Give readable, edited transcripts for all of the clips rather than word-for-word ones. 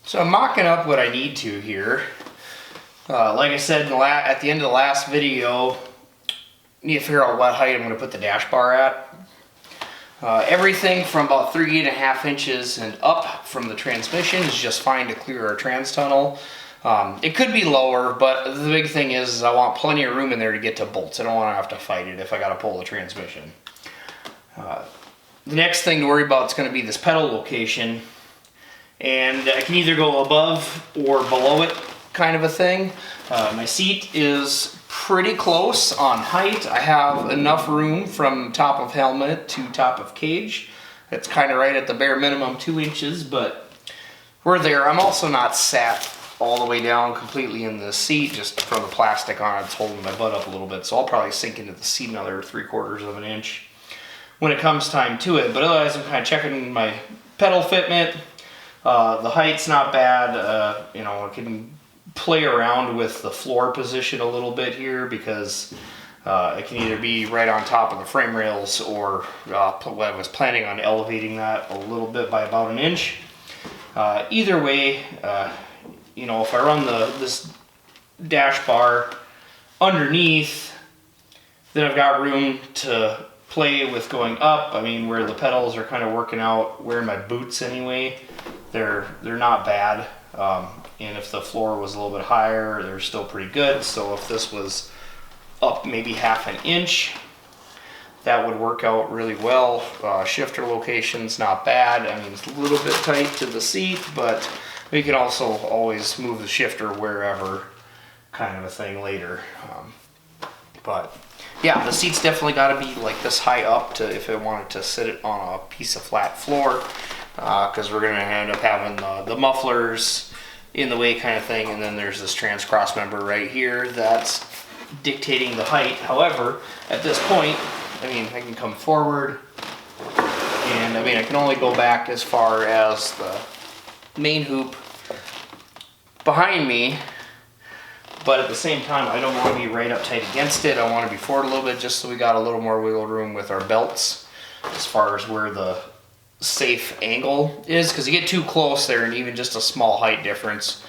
So I'm mocking up what I need to here. Like I said at the end of the last video, I need to figure out what height I'm going to put the dash bar at. Everything from about 3.5 inches and up from the transmission is just fine to clear our trans tunnel. It could be lower, but the big thing is I want plenty of room in there to get to bolts. I don't want to have to fight it if I got to pull the transmission. The next thing to worry about is going to be this pedal location. And I can either go above or below it, kind of a thing. My seat is pretty close on height. I have enough room from top of helmet to top of cage. It's kind of right at the bare minimum 2 inches, but we're there. I'm also not sat all the way down completely in the seat, just from the plastic on it. It's holding my butt up a little bit, so I'll probably sink into the seat another 3/4 of an inch when it comes time to it. But otherwise, I'm kind of checking my pedal fitment. The height's not bad. You know, I can play around with the floor position a little bit here because it can either be right on top of the frame rails or I was planning on elevating that a little bit by about an inch. Either way, you know, if I run this dash bar underneath, then I've got room to play with going up. I mean, where the pedals are kind of working out, wearing my boots anyway, they're not bad. And if the floor was a little bit higher, they're still pretty good. So if this was up maybe 1/2 inch, that would work out really well. Shifter location's not bad. I mean, it's a little bit tight to the seat, but we can also always move the shifter wherever, kind of a thing later. But yeah, the seat's definitely got to be like this high up to if I wanted to sit it on a piece of flat floor, because we're going to end up having the mufflers in the way kind of thing, and then there's this trans cross member right here that's dictating the height. However, at this point, I mean, I can come forward, and I mean, I can only go back as far as the main hoop behind me, but at the same time, I don't want to be right up tight against it. I want to be forward a little bit just so we got a little more wiggle room with our belts as far as where the safe angle is, because you get too close there and even just a small height difference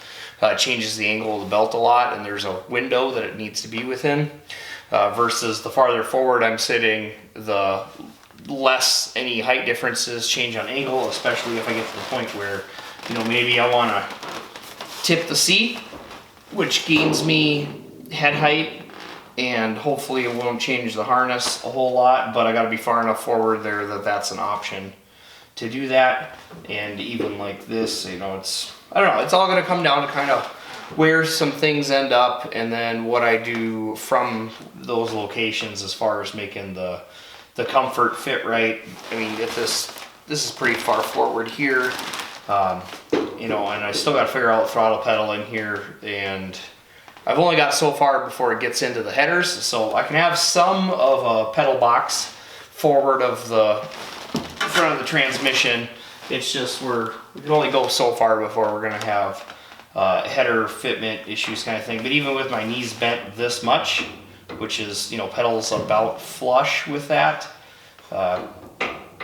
changes the angle of the belt a lot, and there's a window that it needs to be within, versus the farther forward I'm sitting, the less any height differences change on angle, especially if I get to the point where, you know, maybe I want to tip the seat, which gains me head height, and hopefully it won't change the harness a whole lot, but I got to be far enough forward there that that's an option to do that. And even like this, you know, I don't know, it's all going to come down to kind of where some things end up, and then what I do from those locations as far as making the comfort fit right. I mean, if this is pretty far forward here, you know, and I still got to figure out throttle pedal in here, and I've only got so far before it gets into the headers, so I can have some of a pedal box forward of the front of the transmission. It's just we can only go so far before we're going to have header fitment issues kind of thing. But even with my knees bent this much, which is, you know, pedals about flush with that,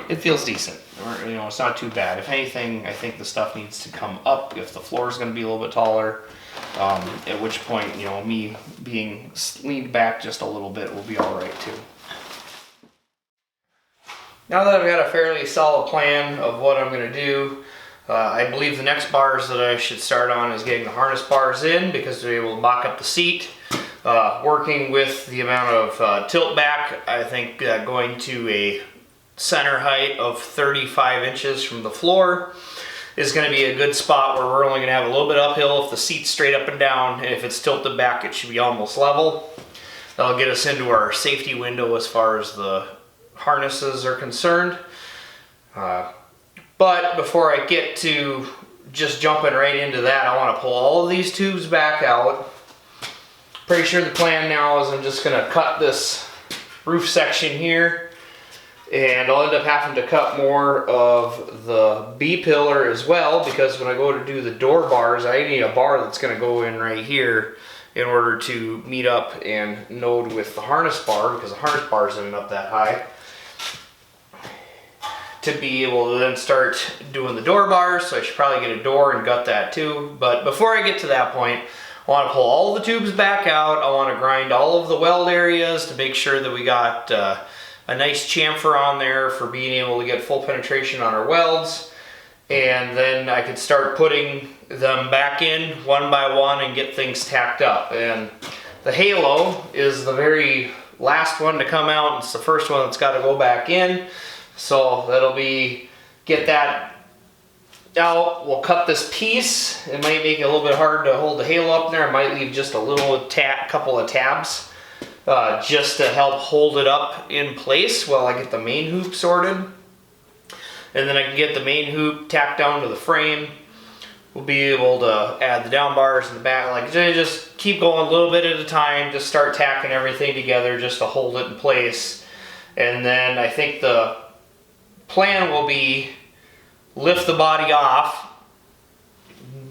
it feels decent. Or, you know, it's not too bad. If anything, I think the stuff needs to come up if the floor is going to be a little bit taller, at which point, you know, me being leaned back just a little bit will be all right too. Now that I've got a fairly solid plan of what I'm going to do, I believe the next bars that I should start on is getting the harness bars in, because they're able to mock up the seat. Working with the amount of tilt back, I think going to a center height of 35 inches from the floor is going to be a good spot where we're only going to have a little bit uphill if the seat's straight up and down, and if it's tilted back it should be almost level. That'll get us into our safety window as far as the harnesses are concerned. But before I get to just jumping right into that, I want to pull all of these tubes back out. Pretty sure the plan now is I'm just going to cut this roof section here, and I'll end up having to cut more of the B-pillar as well, because when I go to do the door bars, I need a bar that's going to go in right here in order to meet up and node with the harness bar, because the harness bar isn't up that high. to be able to then start doing the door bars, so I should probably get a door and gut that too. But before I get to that point, I want to pull all the tubes back out. I want to grind all of the weld areas to make sure that we got a nice chamfer on there for being able to get full penetration on our welds. And then I could start putting them back in one by one and get things tacked up. And the halo is the very last one to come out. It's the first one that's got to go back in. So that'll be, get that out. We'll cut this piece. It might make it a little bit hard to hold the halo up there. I might leave just a little couple of tabs just to help hold it up in place while I get the main hoop sorted. And then I can get the main hoop tacked down to the frame. We'll be able to add the down bars in the back. Like, just keep going a little bit at a time. Just start tacking everything together just to hold it in place. And then I think the plan will be lift the body off,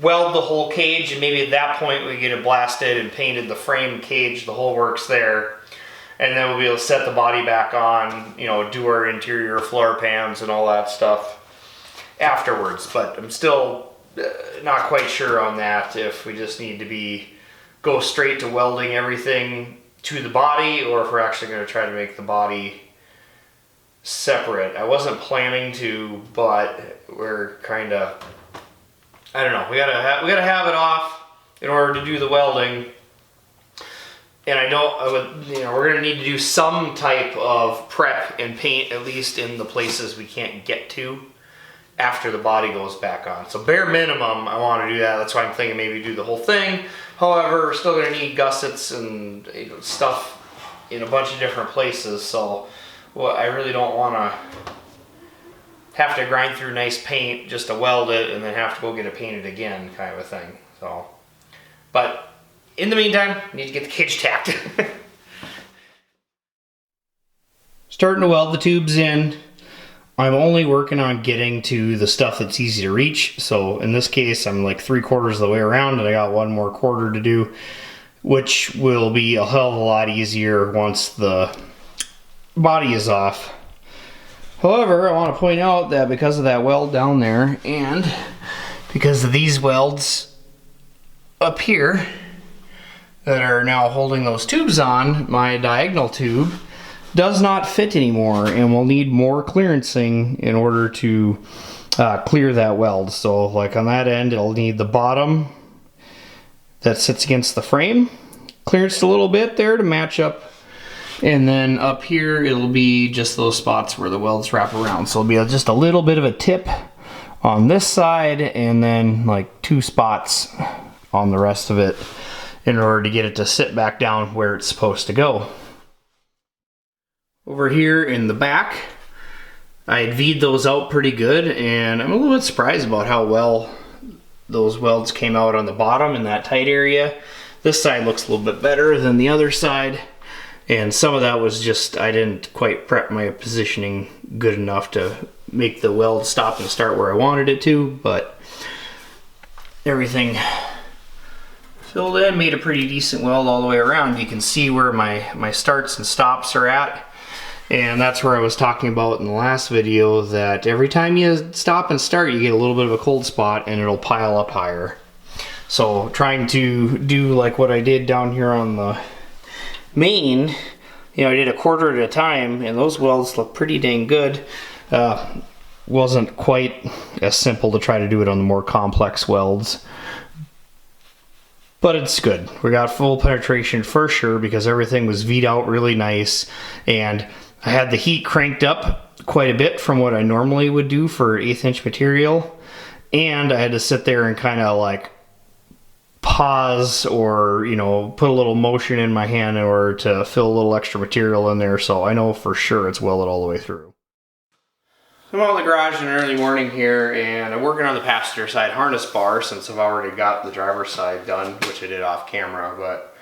weld the whole cage, and maybe at that point we get it blasted and painted the frame cage, the whole works there. And then we'll be able to set the body back on, you know, do our interior floor pans and all that stuff afterwards. But I'm still not quite sure on that, if we just need to go straight to welding everything to the body, or if we're actually going to try to make the body separate. I wasn't planning to, but we're kind of, I don't know, we gotta have it off in order to do the welding. And we're gonna need to do some type of prep and paint, at least in the places we can't get to after the body goes back on. So bare minimum, I want to do that. That's why I'm thinking maybe do the whole thing. However, we're still gonna need gussets and stuff in a bunch of different places. So I really don't want to have to grind through nice paint just to weld it and then have to go get it painted again, kind of a thing. So, but in the meantime, I need to get the cage tacked. Starting to weld the tubes in. I'm only working on getting to the stuff that's easy to reach. So in this case, I'm like 3/4 of the way around, and I got one more quarter to do, which will be a hell of a lot easier once the body is off. However, I want to point out that because of that weld down there, and because of these welds up here that are now holding those tubes on, my diagonal tube does not fit anymore, and we'll need more clearancing in order to clear that weld. So like on that end, it'll need the bottom that sits against the frame clearanced a little bit there to match up. And then up here, it'll be just those spots where the welds wrap around. So it'll be just a little bit of a tip on this side, and then like 2 spots on the rest of it in order to get it to sit back down where it's supposed to go. Over here in the back, I had V'd those out pretty good, and I'm a little bit surprised about how well those welds came out on the bottom in that tight area. This side looks a little bit better than the other side. And some of that was just, I didn't quite prep my positioning good enough to make the weld stop and start where I wanted it to, but everything filled in, made a pretty decent weld all the way around. You can see where my starts and stops are at. And that's where I was talking about in the last video, that every time you stop and start, you get a little bit of a cold spot and it'll pile up higher. So trying to do like what I did down here on the main, you know, I did a quarter at a time, and those welds look pretty dang good. Wasn't quite as simple to try to do it on the more complex welds, but it's good. We got full penetration for sure because everything was V'd out really nice, and I had the heat cranked up quite a bit from what I normally would do for 1/8 inch material, and I had to sit there and kind of like pause, or you know, put a little motion in my hand in order to fill a little extra material in there, so I know for sure it's welded all the way through. I'm out in the garage in the early morning here, and I'm working on the passenger side harness bar since I've already got the driver's side done, which I did off camera. But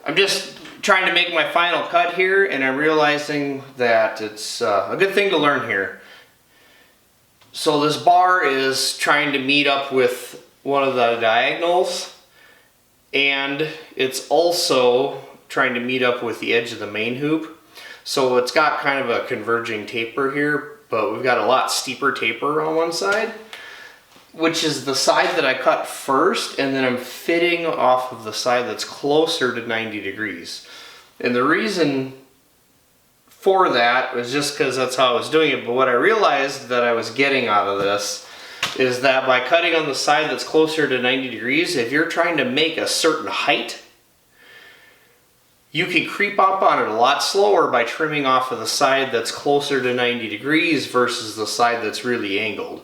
I'm just trying to make my final cut here, and I'm realizing that it's a good thing to learn here. So this bar is trying to meet up with one of the diagonals, and it's also trying to meet up with the edge of the main hoop. So it's got kind of a converging taper here, but we've got a lot steeper taper on one side, which is the side that I cut first, and then I'm fitting off of the side that's closer to 90 degrees. And the reason for that was just because that's how I was doing it, but what I realized that I was getting out of this is that by cutting on the side that's closer to 90 degrees, if you're trying to make a certain height, you can creep up on it a lot slower by trimming off of the side that's closer to 90 degrees versus the side that's really angled.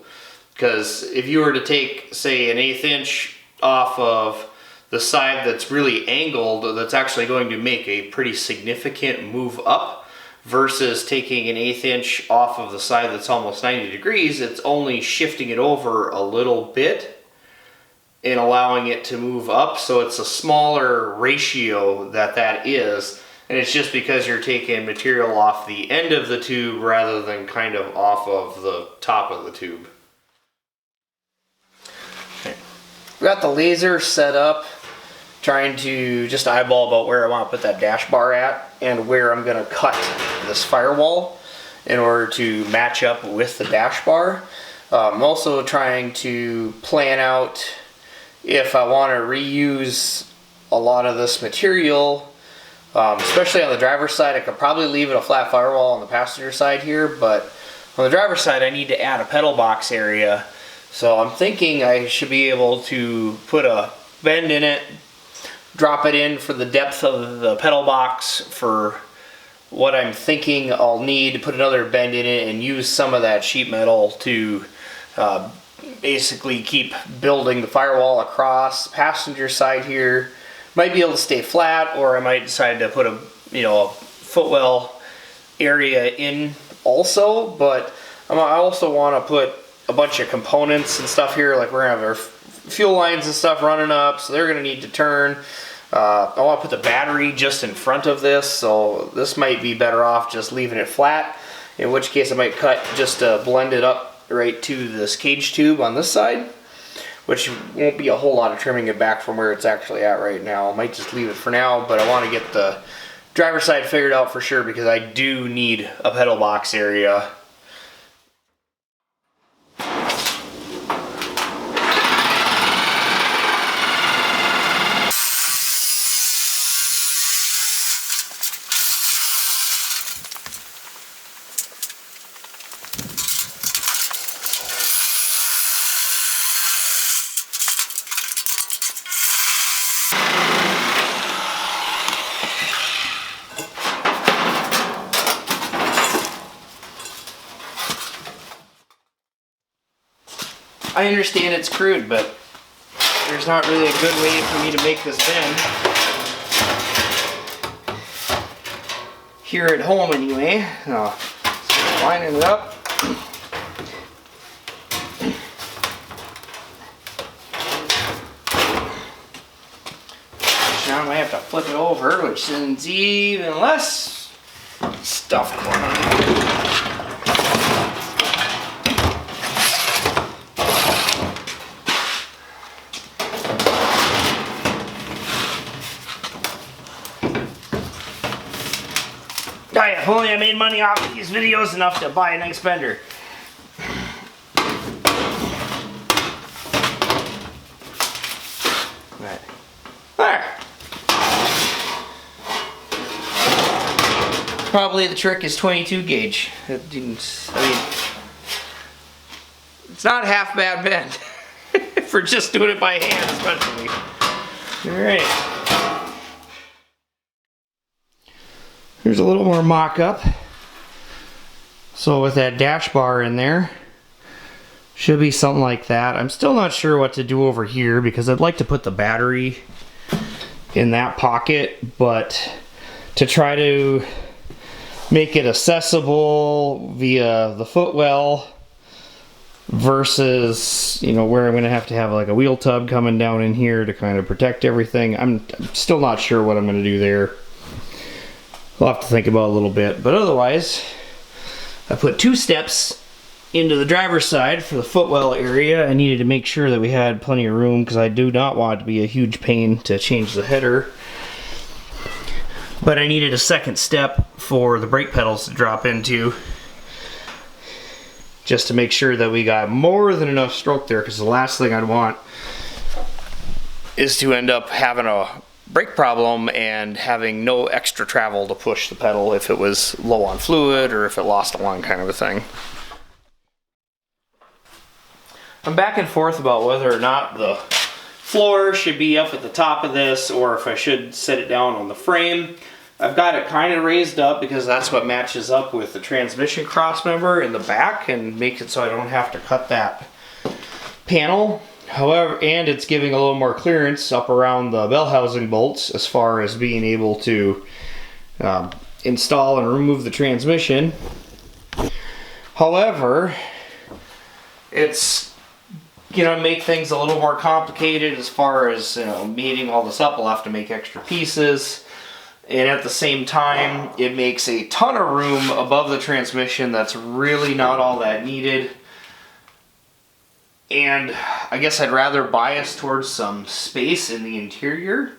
Because if you were to take, say, an 1/8 inch off of the side that's really angled, that's actually going to make a pretty significant move up, versus taking an 1/8 inch off of the side that's almost 90 degrees, it's only shifting it over a little bit and allowing it to move up. So it's a smaller ratio that is, and it's just because you're taking material off the end of the tube rather than kind of off of the top of the tube. Okay. We got the laser set up, trying to just eyeball about where I want to put that dash bar at and where I'm going to cut this firewall in order to match up with the dash bar. I'm also trying to plan out if I want to reuse a lot of this material, especially on the driver's side. I could probably leave it a flat firewall on the passenger side here, but on the driver's side I need to add a pedal box area. So I'm thinking I should be able to put a bend in it, drop it in for the depth of the pedal box for what I'm thinking I'll need, to put another bend in it and use some of that sheet metal to basically keep building the firewall across. Passenger side here might be able to stay flat, or I might decide to put a footwell area in also. But I also want to put a bunch of components and stuff here, like we're gonna have our fuel lines and stuff running up, so they're gonna need to turn. I want to put the battery just in front of this, so this might be better off just leaving it flat, in which case I might cut just to blend it up right to this cage tube on this side, which won't be a whole lot of trimming it back from where it's actually at right now. I might just leave it for now, but I want to get the driver's side figured out for sure, because I do need a pedal box area. I understand it's crude, but there's not really a good way for me to make this bend. Here at home anyway. So lining it up. Now I might have to flip it over, which sends even less stuff going on. If only I made money off of these videos enough to buy a nice bender. Right. There. Probably the trick is 22 gauge. I mean, it's not a half bad bend for just doing it by hand, especially. All right. Here's a little more mock-up. So with that dash bar in there, should be something like that. I'm still not sure what to do over here, because I'd like to put the battery in that pocket, but to try to make it accessible via the footwell versus, where I'm going to have like a wheel tub coming down in here to kind of protect everything. I'm still not sure what I'm going to do there. I'll have to think about it a little bit, but otherwise I put 2 steps into the driver's side for the footwell area. I needed to make sure that we had plenty of room, because I do not want it to be a huge pain to change the header. But I needed a second step for the brake pedals to drop into. just to make sure that we got more than enough stroke there, because the last thing I'd want is to end up having a brake problem and having no extra travel to push the pedal if it was low on fluid or if it lost a lung, kind of a thing. I'm back and forth about whether or not the floor should be up at the top of this or if I should set it down on the frame. I've got it kind of raised up because that's what matches up with the transmission crossmember in the back and makes it so I don't have to cut that panel. However, and it's giving a little more clearance up around the bell housing bolts as far as being able to install and remove the transmission. However, it's gonna make things a little more complicated as far as, you know, meeting all this up. We'll have to make extra pieces. And at the same time, it makes a ton of room above the transmission that's really not all that needed. And I guess I'd rather bias towards some space in the interior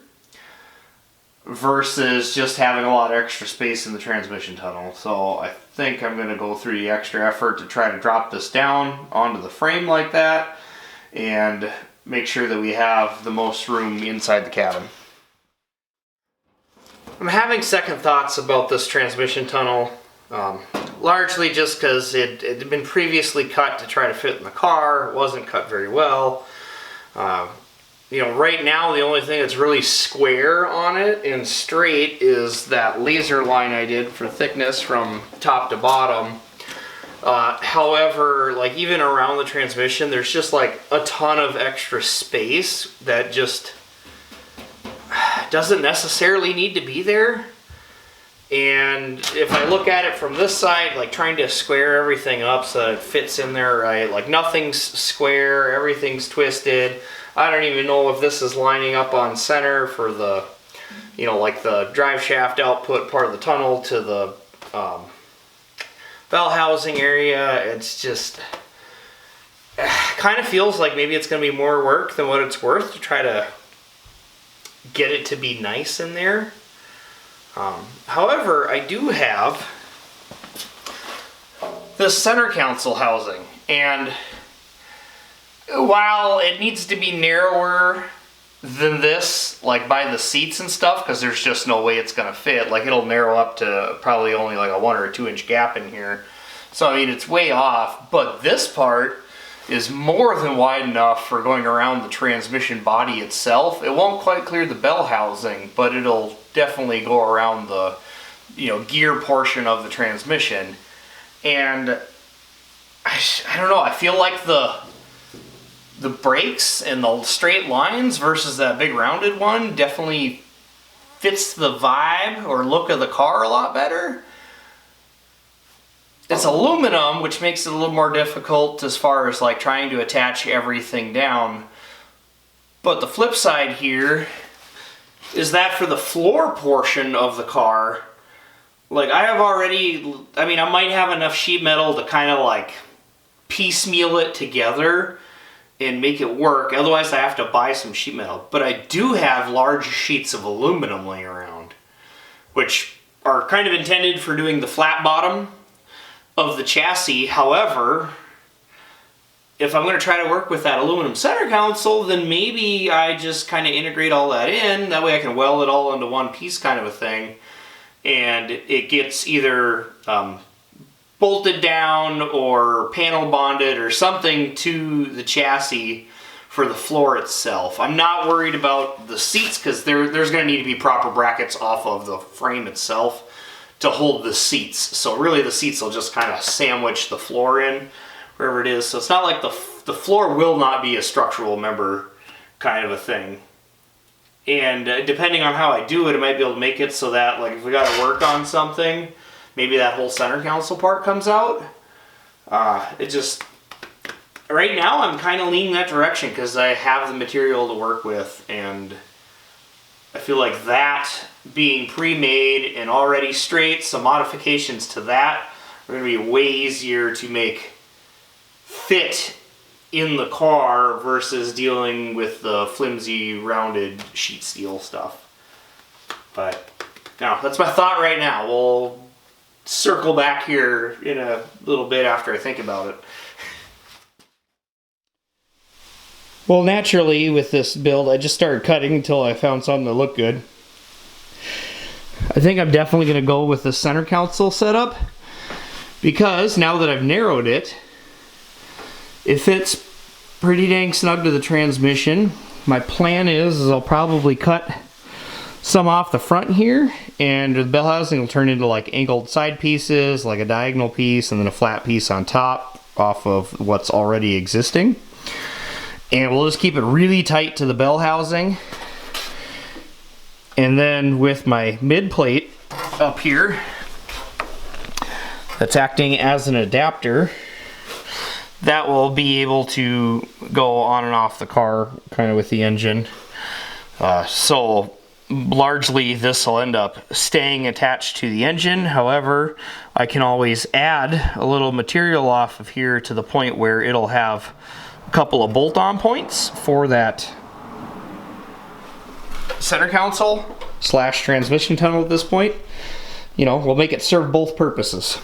versus just having a lot of extra space in the transmission tunnel. So I think I'm going to go through the extra effort to try to drop this down onto the frame like that and make sure that we have the most room inside the cabin. I'm having second thoughts about this transmission tunnel, largely just because it had been previously cut to try to fit in the car. It wasn't cut very well. You know, right now the only thing that's really square on it and straight is that laser line I did for thickness from top to bottom. However, like even around the transmission, there's just like a ton of extra space that just doesn't necessarily need to be there. And if I look at it from this side, like trying to square everything up so that it fits in there right, like nothing's square, everything's twisted. I don't even know if this is lining up on center for the, you know, like the drive shaft output part of the tunnel to the bell housing area. It's just kind of feels like maybe it's going to be more work than what it's worth to try to get it to be nice in there. However, I do have the center console housing, and while it needs to be narrower than this, like by the seats and stuff, because there's just no way it's going to fit, like it'll narrow up to probably only like a 1 or 2 inch gap in here. So I mean, it's way off, but this part is more than wide enough for going around the transmission body itself. It won't quite clear the bell housing, but it'll definitely go around the, you know, gear portion of the transmission. And I don't know, I feel like the brakes and the straight lines versus that big rounded one definitely fits the vibe or look of the car a lot better. It's aluminum, which makes it a little more difficult as far as like trying to attach everything down. But the flip side here is that for the floor portion of the car, like I have already, I mean, I might have enough sheet metal to kind of like piecemeal it together and make it work. Otherwise I have to buy some sheet metal. But I do have large sheets of aluminum laying around, which are kind of intended for doing the flat bottom of the chassis. However, if I'm going to try to work with that aluminum center console, then maybe I just kind of integrate all that in. That way I can weld it all into one piece kind of a thing. And it gets either bolted down or panel bonded or something to the chassis for the floor itself. I'm not worried about the seats because there's going to need to be proper brackets off of the frame itself to hold the seats. So really the seats will just kind of sandwich the floor in wherever it is. So it's not like the floor will not be a structural member kind of a thing. And depending on how I do it, I might be able to make it so that like if we got to work on something, maybe that whole center console part comes out. It just, right now I'm kind of leaning that direction because I have the material to work with, and I feel like that being pre-made and already straight, some modifications to that are going to be way easier to make fit in the car versus dealing with the flimsy rounded sheet steel stuff. But now that's my thought right now. We'll circle back here in a little bit after I think about it. Well, naturally, with this build, I just started cutting until I found something that looked good. I think I'm definitely going to go with the center console setup, because now that I've narrowed it, it fits pretty dang snug to the transmission. My plan is I'll probably cut some off the front here, and the bell housing will turn into like angled side pieces, like a diagonal piece, and then a flat piece on top off of what's already existing. And we'll just keep it really tight to the bell housing. And then with my mid plate up here, that's acting as an adapter, that will be able to go on and off the car kind of with the engine. So largely this will end up staying attached to the engine. However, I can always add a little material off of here to the point where it'll have a couple of bolt-on points for that center console / transmission tunnel at this point. You know, we'll make it serve both purposes.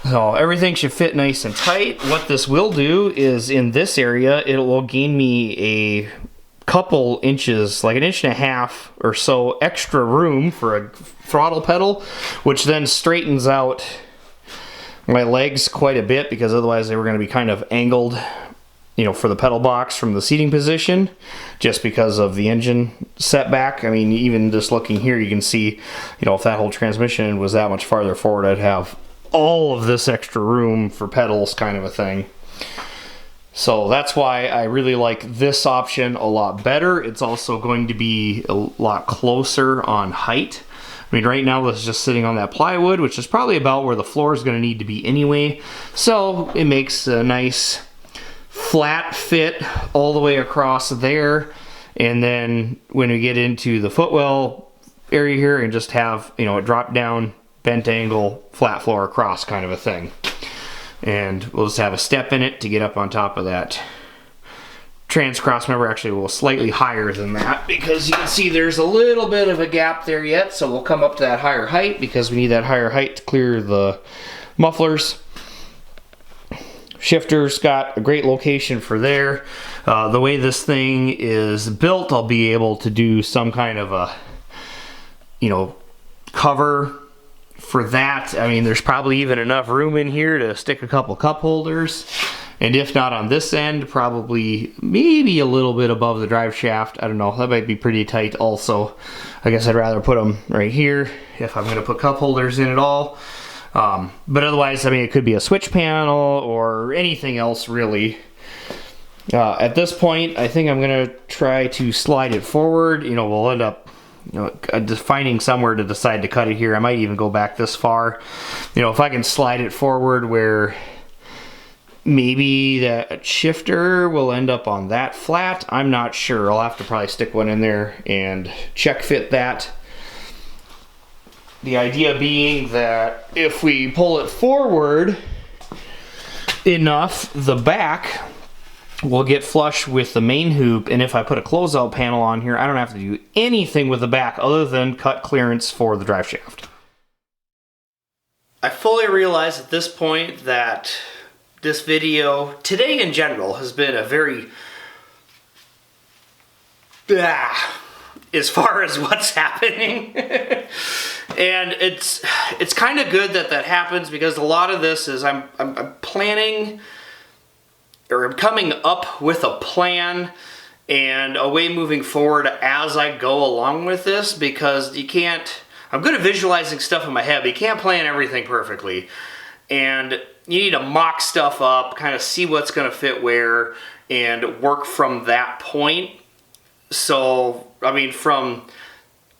So everything should fit nice and tight. What this will do is in this area, it will gain me a couple inches, like 1.5 inches or so extra room for a throttle pedal, which then straightens out my legs quite a bit, because otherwise they were going to be kind of angled, you know, for the pedal box from the seating position, just because of the engine setback. I mean, even just looking here, you can see, you know, if that whole transmission was that much farther forward, I'd have all of this extra room for pedals, kind of a thing. So that's why I really like this option a lot better. It's also going to be a lot closer on height. I mean, right now this is just sitting on that plywood, which is probably about where the floor is going to need to be anyway. So it makes a nice flat fit all the way across there. And then when we get into the footwell area here, and just have, you know, a drop down, bent angle, flat floor across kind of a thing. And we'll just have a step in it to get up on top of that trans cross member. Actually, we'll slightly higher than that, because you can see there's a little bit of a gap there yet. So we'll come up to that higher height, because we need that higher height to clear the mufflers. Shifter's got a great location for there. The way this thing is built, I'll be able to do some kind of a, you know, cover for that. I mean, there's probably even enough room in here to stick a couple cup holders, and if not on this end, probably maybe a little bit above the drive shaft. I don't know, that might be pretty tight also. I guess I'd rather put them right here if I'm going to put cup holders in at all. But otherwise, I mean, it could be a switch panel or anything else really. At this point, I think I'm going to try to slide it forward. You know, we'll end up, you know, just finding somewhere to decide to cut it here. I might even go back this far. You know, if I can slide it forward where maybe that shifter will end up on that flat, I'm not sure. I'll have to probably stick one in there and check fit that. The idea being that if we pull it forward enough, the back will get flush with the main hoop, and if I put a closeout panel on here, I don't have to do anything with the back other than cut clearance for the drive shaft. I fully realize at this point that this video, today in general, has been a very as far as what's happening. And it's kind of good that that happens, because a lot of this is I'm planning, or I'm coming up with a plan and a way moving forward as I go along with this, because you can't, I'm good at visualizing stuff in my head, but you can't plan everything perfectly. And you need to mock stuff up, kind of see what's going to fit where, and work from that point. So, I mean, from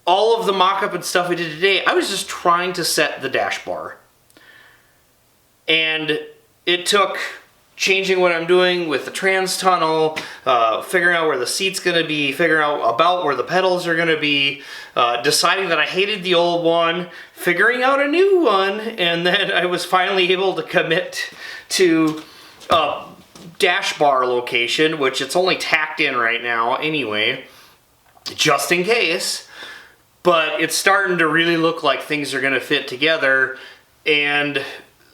all of the mock-up and stuff we did today, I was just trying to set the dash bar. And it took changing what I'm doing with the trans tunnel, figuring out where the seat's going to be, figuring out about where the pedals are going to be, deciding that I hated the old one, figuring out a new one, and then I was finally able to commit to a dash bar location, which it's only tacked in right now anyway, just in case. But it's starting to really look like things are going to fit together, and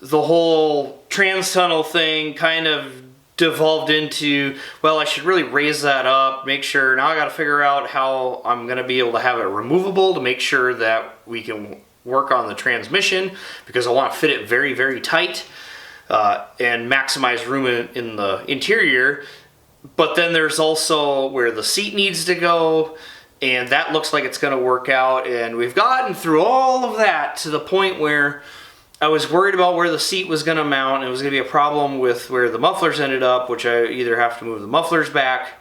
the whole trans tunnel thing kind of devolved into, well, I should really raise that up, make sure, now I got to figure out how I'm going to be able to have it removable to make sure that we can work on the transmission, because I want to fit it very, very tight and maximize room in the interior. But then there's also where the seat needs to go, and that looks like it's going to work out. And we've gotten through all of that to the point where I was worried about where the seat was going to mount. It was going to be a problem with where the mufflers ended up, which I either have to move the mufflers back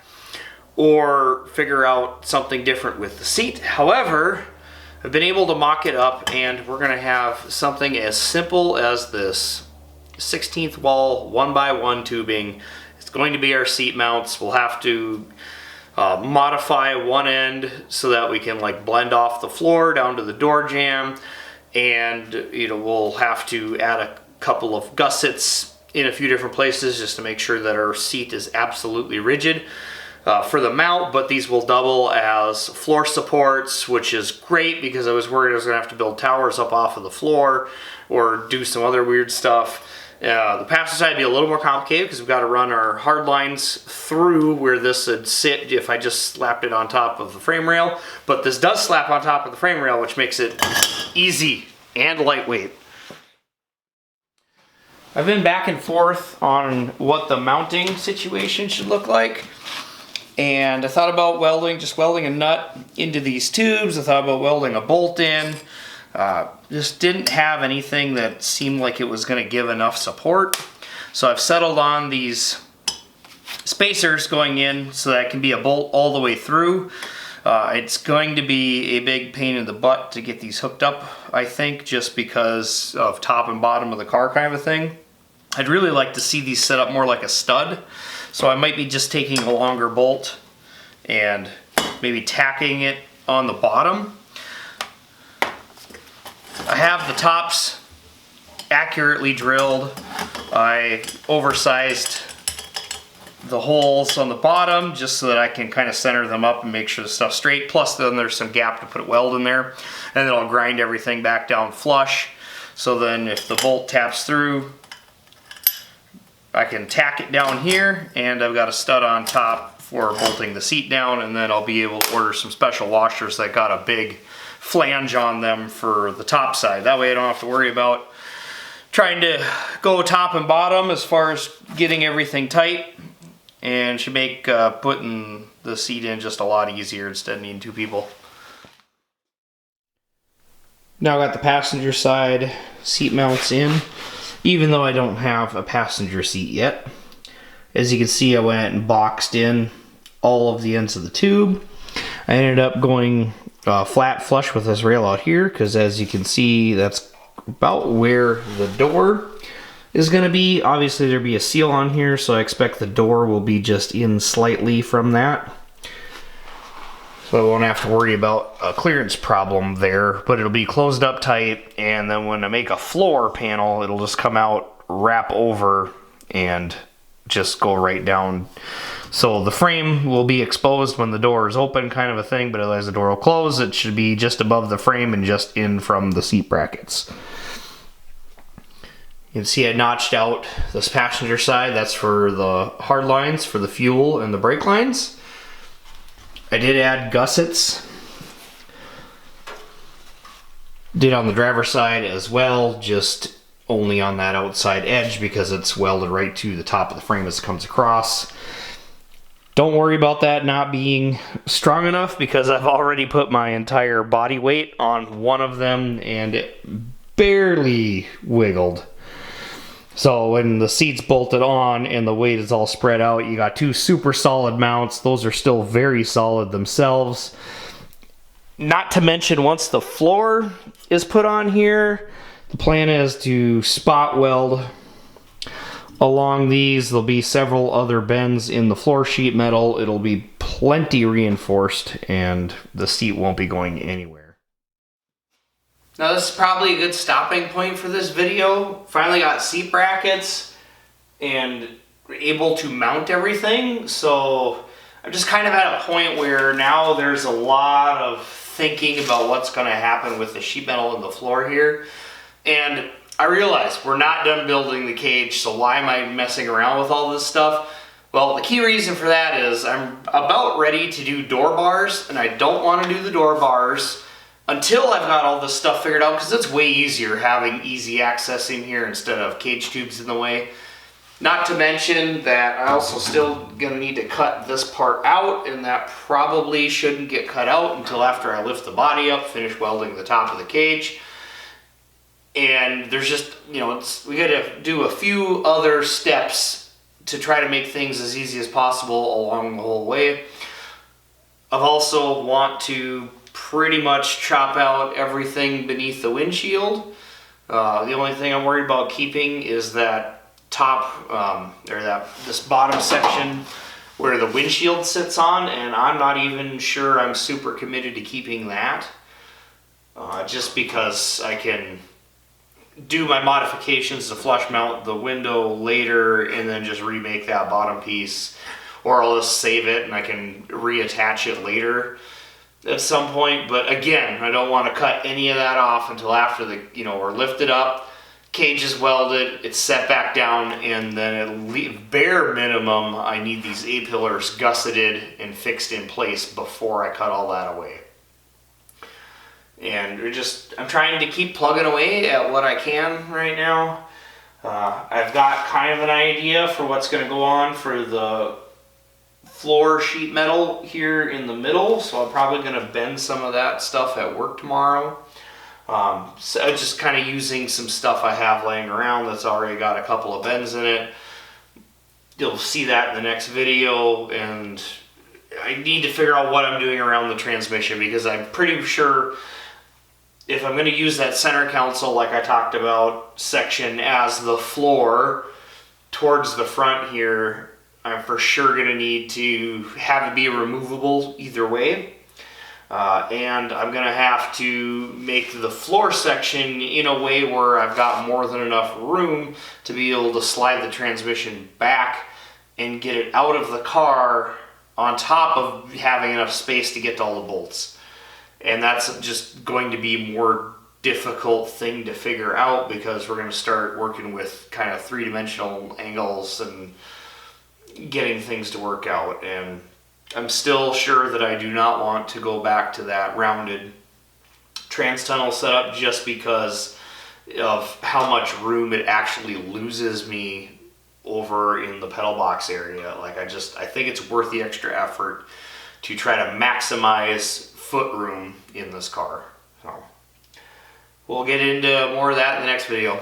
or figure out something different with the seat. However, I've been able to mock it up, and we're going to have something as simple as this 16th wall 1x1 tubing. It's going to be our seat mounts. We'll have to modify one end so that we can like blend off the floor down to the door jamb. And we'll have to add a couple of gussets in a few different places just to make sure that our seat is absolutely rigid for the mount. But these will double as floor supports, which is great because I was worried I was going to have to build towers up off of the floor or do some other weird stuff. The passenger side would be a little more complicated because we've got to run our hard lines through where this would sit if I just slapped it on top of the frame rail. But this does slap on top of the frame rail, which makes it easy and lightweight. I've been back and forth on what the mounting situation should look like. And I thought about just welding a nut into these tubes. I thought about welding a bolt in. Just didn't have anything that seemed like it was going to give enough support. So I've settled on these spacers going in so that it can be a bolt all the way through. It's going to be a big pain in the butt to get these hooked up, I think, just because of top and bottom of the car kind of a thing. I'd really like to see these set up more like a stud. So I might be just taking a longer bolt and maybe tacking it on the bottom. I have the tops accurately drilled. I oversized the holes on the bottom just so that I can kind of center them up and make sure the stuff's straight. Plus then there's some gap to put a weld in there. And then I'll grind everything back down flush. So then if the bolt taps through, I can tack it down here, and I've got a stud on top for bolting the seat down, and then I'll be able to order some special washers that got a big flange on them for the top side. That way I don't have to worry about trying to go top and bottom as far as getting everything tight, and should make putting the seat in just a lot easier instead of needing two people. Now I got the passenger side seat mounts in, even though I don't have a passenger seat yet. As you can see, I went and boxed in all of the ends of the tube. I ended up going flat flush with this rail out here, because as you can see, that's about where the door is going to be. Obviously there'll be a seal on here, so I expect the door will be just in slightly from that. So I won't have to worry about a clearance problem there, but it'll be closed up tight, and then when I make a floor panel, it'll just come out, wrap over, and just go right down. So the frame will be exposed when the door is open, kind of a thing, but as the door will close, it should be just above the frame and just in from the seat brackets. You can see I notched out this passenger side. That's for the hard lines, for the fuel and the brake lines. I did add gussets. Did on the driver's side as well, just only on that outside edge because it's welded right to the top of the frame as it comes across. Don't worry about that not being strong enough because I've already put my entire body weight on one of them and it barely wiggled. So when the seat's bolted on and the weight is all spread out, you got two super solid mounts. Those are still very solid themselves. Not to mention, once the floor is put on here, the plan is to spot weld along these. There'll be several other bends in the floor sheet metal. It'll be plenty reinforced and the seat won't be going anywhere. Now this is probably a good stopping point for this video. Finally got seat brackets and able to mount everything. So I'm just kind of at a point where now there's a lot of thinking about what's going to happen with the sheet metal in the floor here. And I realize we're not done building the cage, so why am I messing around with all this stuff? Well, the key reason for that is I'm about ready to do door bars, and I don't want to do the door bars until I've got all this stuff figured out, because it's way easier having easy access in here instead of cage tubes in the way. Not to mention that I also still gonna need to cut this part out, and that probably shouldn't get cut out until after I lift the body up, finish welding the top of the cage. And there's just, you know, we gotta do a few other steps to try to make things as easy as possible along the whole way. I've also want to pretty much chop out everything beneath the windshield. The only thing I'm worried about keeping is that top, this bottom section where the windshield sits on, and I'm not even sure I'm super committed to keeping that. Just because I can do my modifications to flush mount the window later and then just remake that bottom piece, or I'll just save it and I can reattach it later at some point. But again, I don't want to cut any of that off until after we're lifted up, cage is welded, it's set back down, and then at bare minimum I need these A-pillars gusseted and fixed in place before I cut all that away. And I'm trying to keep plugging away at what I can right now. I've got kind of an idea for what's going to go on for the floor sheet metal here in the middle, so I'm probably going to bend some of that stuff at work tomorrow. So just kind of using some stuff I have laying around that's already got a couple of bends in it. You'll see that in the next video, and I need to figure out what I'm doing around the transmission, because I'm pretty sure if I'm going to use that center console like I talked about section as the floor towards the front here, I'm for sure going to need to have it be removable either way. And I'm going to have to make the floor section in a way where I've got more than enough room to be able to slide the transmission back and get it out of the car on top of having enough space to get to all the bolts. And that's just going to be a more difficult thing to figure out, because we're going to start working with kind of three-dimensional angles and getting things to work out. And I'm still sure that I do not want to go back to that rounded trans tunnel setup, just because of how much room it actually loses me over in the pedal box area. Like I think it's worth the extra effort to try to maximize foot room in this car. So we'll get into more of that in the next video.